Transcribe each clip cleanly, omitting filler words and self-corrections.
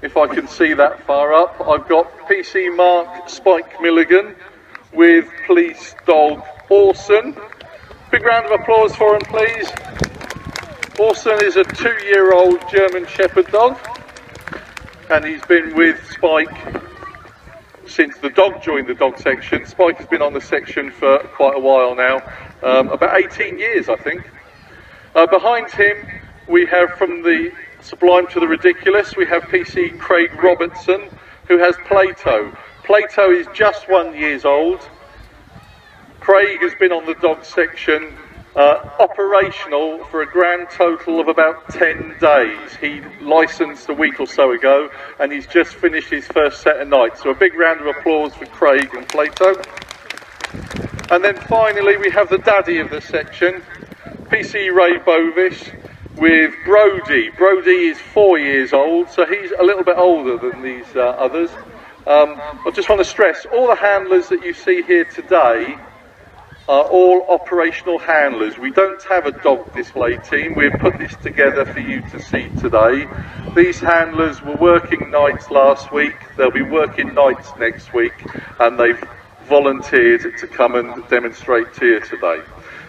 if I can see that far up, I've got PC Mark Spike Milligan with police dog Orson. Big round of applause for him, please. Orson is a 2-year-old German Shepherd dog, and he's been with Spike since the dog joined the dog section. Spike has been on the section for quite a while now, about 18 years I think. Behind him we have, from the sublime to the ridiculous, we have PC Craig Robertson, who has Plato. Plato is just 1 year old. Craig has been on the dog section operational for a grand total of about 10 days. He licensed a week or so ago, and he's just finished his first set of nights. So a big round of applause for Craig and Plato. And then finally we have the daddy of the section, PC Ray Bovish, with Brody. Brody is 4 years old, so he's a little bit older than these others. I just want to stress, all the handlers that you see here today are all operational handlers. We don't have a dog display team. We've put this together for you to see today. These handlers were working nights last week, they'll be working nights next week, and they've volunteered to come and demonstrate to you today.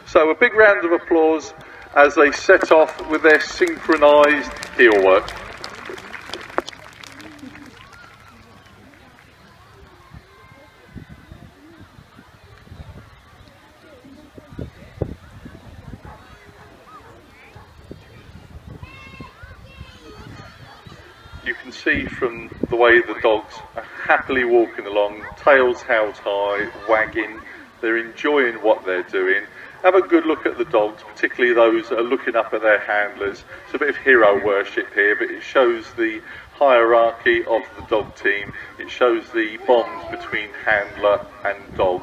So a big round of applause as they set off with their synchronised heel work. You can see from the way the dogs are happily walking along, tails held high, wagging. They're enjoying what they're doing. Have a good look at the dogs, particularly those that are looking up at their handlers. It's a bit of hero worship here, but it shows the hierarchy of the dog team. It shows the bond between handler and dog.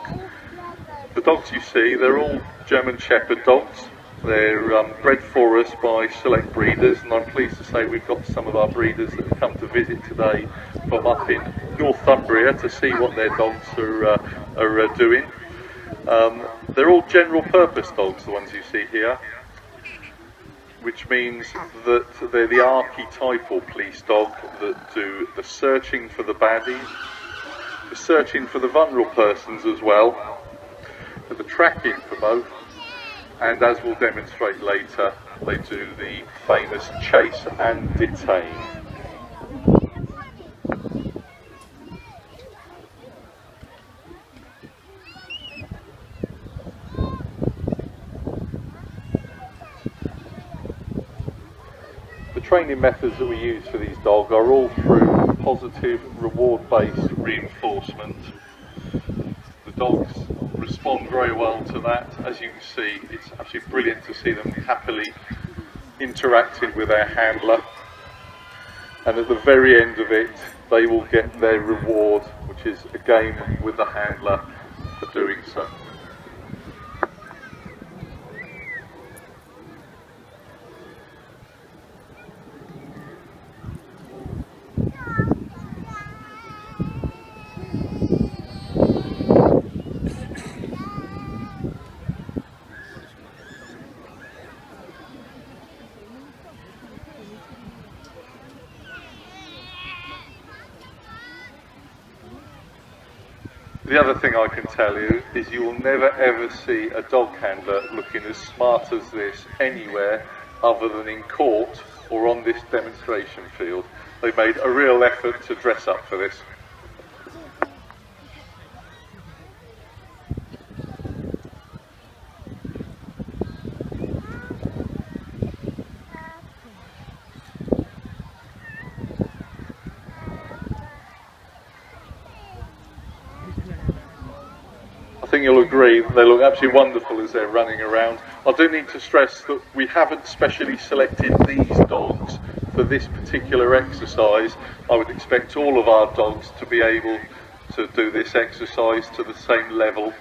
The dogs you see, they're all German Shepherd dogs. They're bred for us by select breeders, and I'm pleased to say we've got some of our breeders that have come to visit today from up in Northumbria to see what their dogs are doing. They're all general purpose dogs, the ones you see here, which means that they're the archetypal police dog that do the searching for the baddies, the searching for the vulnerable persons as well, the tracking for both, and as we'll demonstrate later, they do the famous chase and detain. The training methods that we use for these dogs are all through positive, reward-based reinforcement. The dogs respond very well to that. As you can see, it's absolutely brilliant to see them happily interacting with their handler, and at the very end of it they will get their reward, which is a game with the handler for doing so. The other thing I can tell you is you will never ever see a dog handler looking as smart as this anywhere other than in court or on this demonstration field. They've made a real effort to dress up for this. I think you'll agree they look absolutely wonderful as they're running around. I do need to stress that we haven't specially selected these dogs for this particular exercise. I would expect all of our dogs to be able to do this exercise to the same level.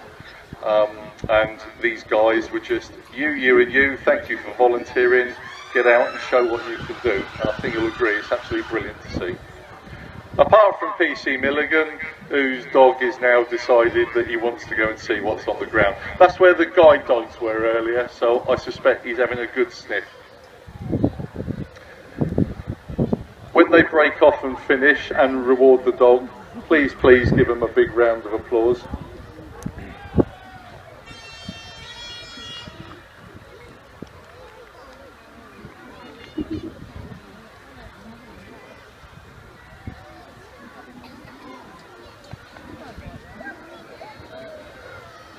And these guys were just you and you. Thank you for volunteering. Get out and show what you can do. And I think you'll agree it's absolutely brilliant to see. Apart from PC Milligan, whose dog is now decided that he wants to go and see what's on the ground. That's where the guide dogs were earlier, so I suspect he's having a good sniff. when they break off and finish and reward the dog, please give them a big round of applause.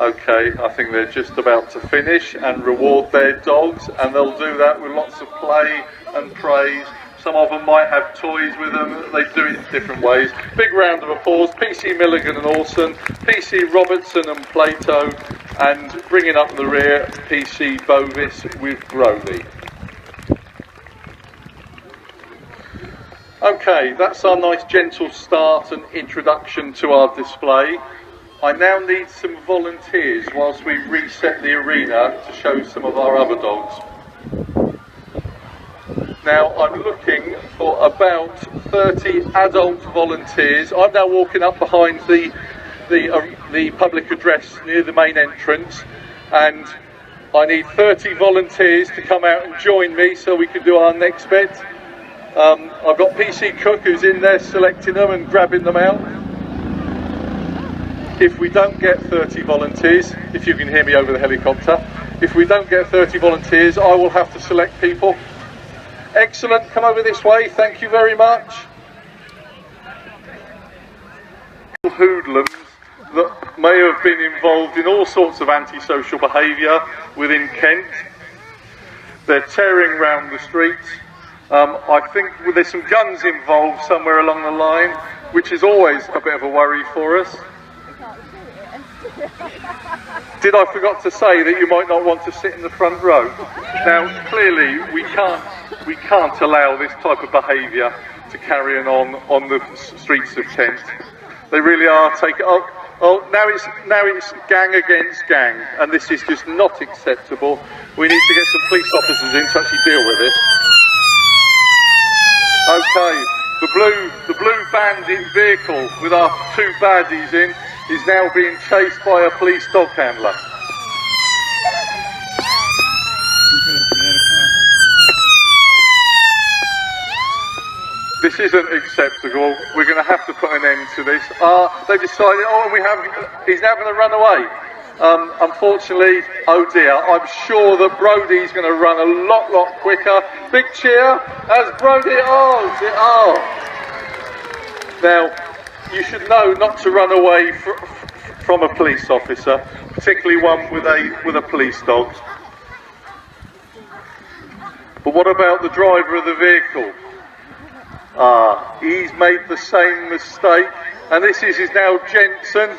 Okay, I think they're just about to finish and reward their dogs, and they'll do that with lots of play and praise. Some of them might have toys with them, they do it in different ways. Big round of applause, PC Milligan and Orson, PC Robertson and Plato, and bringing up the rear, PC Bovis with Brody. Okay, that's our nice gentle start and introduction to our display. I now need some volunteers whilst we reset the arena to show some of our other dogs. Now I'm looking for about 30 adult volunteers. I'm now walking up behind the public address near the main entrance, and I need 30 volunteers to come out and join me so we can do our next bit. I've got PC Cook who's in there selecting them and grabbing them out. If we don't get 30 volunteers, if you can hear me over the helicopter, if we don't get 30 volunteers, I will have to select people. Excellent, come over this way, thank you very much. Hoodlums that may have been involved in all sorts of antisocial behaviour within Kent. They're tearing round the streets. I think there's some guns involved somewhere along the line, which is always a bit of a worry for us. Did I forgot to say that you might not want to sit in the front row? Now, clearly, we can't allow this type of behaviour to carry on the streets of Kent. They really are taking. Oh, now it's gang against gang, and this is just not acceptable. We need to get some police officers in to actually deal with this. Okay, the blue bandit vehicle with our two baddies in is now being chased by a police dog handler. This isn't acceptable. We're going to have to put an end to this. They decided, he's now going to run away. Unfortunately, oh dear, I'm sure that Brody's going to run a lot quicker. Big cheer as Brody, Now, you should know not to run away from a police officer, particularly one with a police dog. But what about the driver of the vehicle? He's made the same mistake, and this is now Jensen.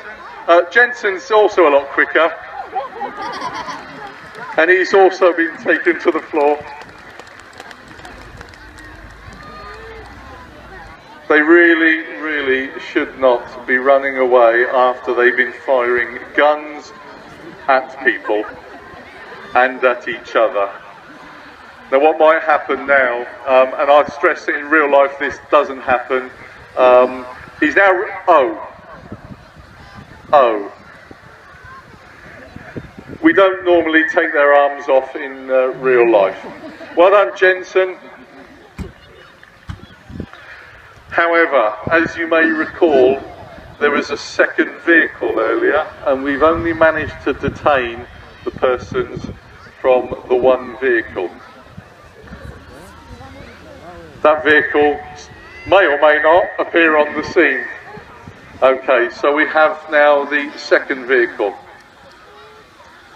Jensen's also a lot quicker, and he's also been taken to the floor. They really should not be running away after they've been firing guns at people and at each other. Now what might happen now, and I stress that in real life this doesn't happen, he's now, we don't normally take their arms off in real life. Well done, Jensen. However, as you may recall, there was a second vehicle earlier, and we've only managed to detain the persons from the one vehicle. That vehicle may or may not appear on the scene. Okay, so we have now the second vehicle.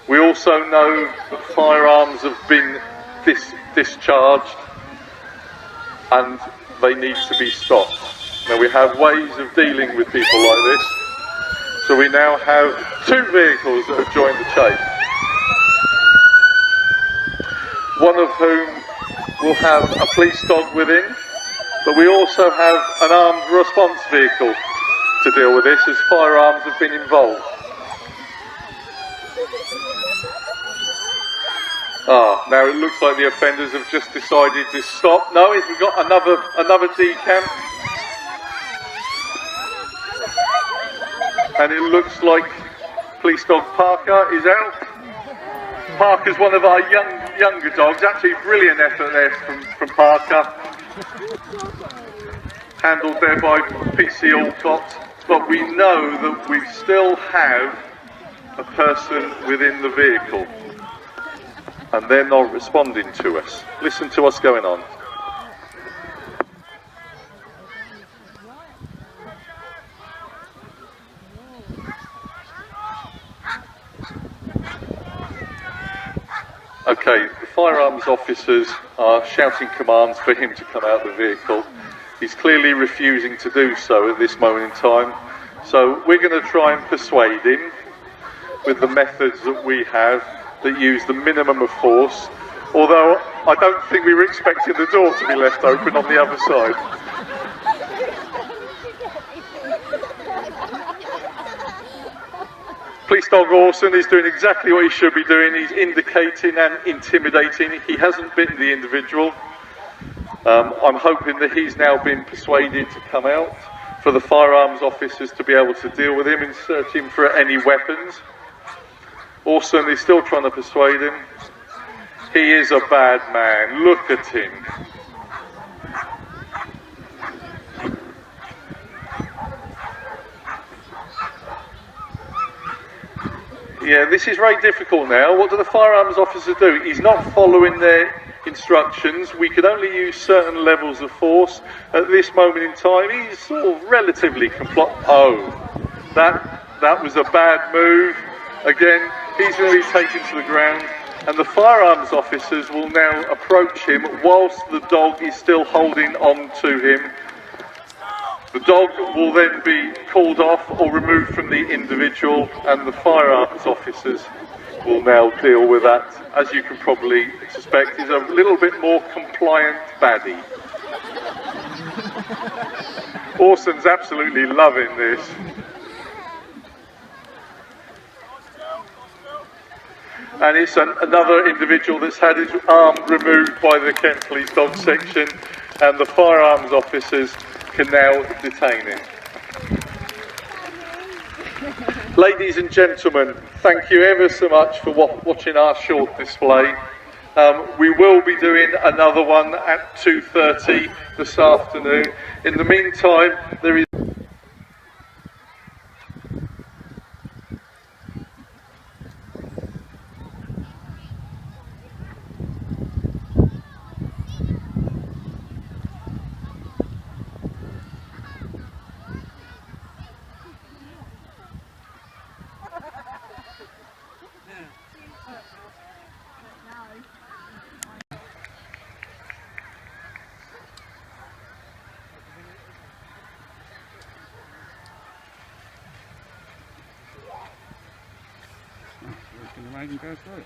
We also know that firearms have been discharged and they need to be stopped. Now we have ways of dealing with people like this. So we now have two vehicles that have joined the chase. One of whom will have a police dog within, but we also have an armed response vehicle to deal with this, as firearms have been involved. Now it looks like the offenders have just decided to stop. No, we've got another decamp. And it looks like police dog Parker is out. Parker's one of our younger dogs. Actually, brilliant effort there from Parker. handled there by PC Alcott, but we know that we still have a person within the vehicle and they're not responding to us. Listen to what's going on. Okay, the firearms officers are shouting commands for him to come out of the vehicle. He's clearly refusing to do so at this moment in time. So we're going to try and persuade him with the methods that we have that use the minimum of force. Although I don't think we were expecting the door to be left open on the other side. Police dog Orson is doing exactly what he should be doing. He's indicating and intimidating. He hasn't bitten the individual. I'm hoping that he's now been persuaded to come out, for the firearms officers to be able to deal with him and search him for any weapons. Orson is still trying to persuade him. He is a bad man. Look at him. Yeah, this is very difficult now. What do the firearms officers do? He's not following their instructions. We could only use certain levels of force. At this moment in time, he's sort of relatively Oh, that was a bad move. Again, he's going to be taken to the ground, and the firearms officers will now approach him whilst the dog is still holding on to him. The dog will then be called off or removed from the individual, and the firearms officers will now deal with that. As you can probably suspect, he's a little bit more compliant baddie. Orson's absolutely loving this. And it's another individual that's had his arm removed by the Kent Police Dog Section, and the firearms officers can now detain him. Ladies and gentlemen, thank you ever so much for watching our short display. We will be doing another one at 2:30 this afternoon. In the meantime, there is Can the wagon go through?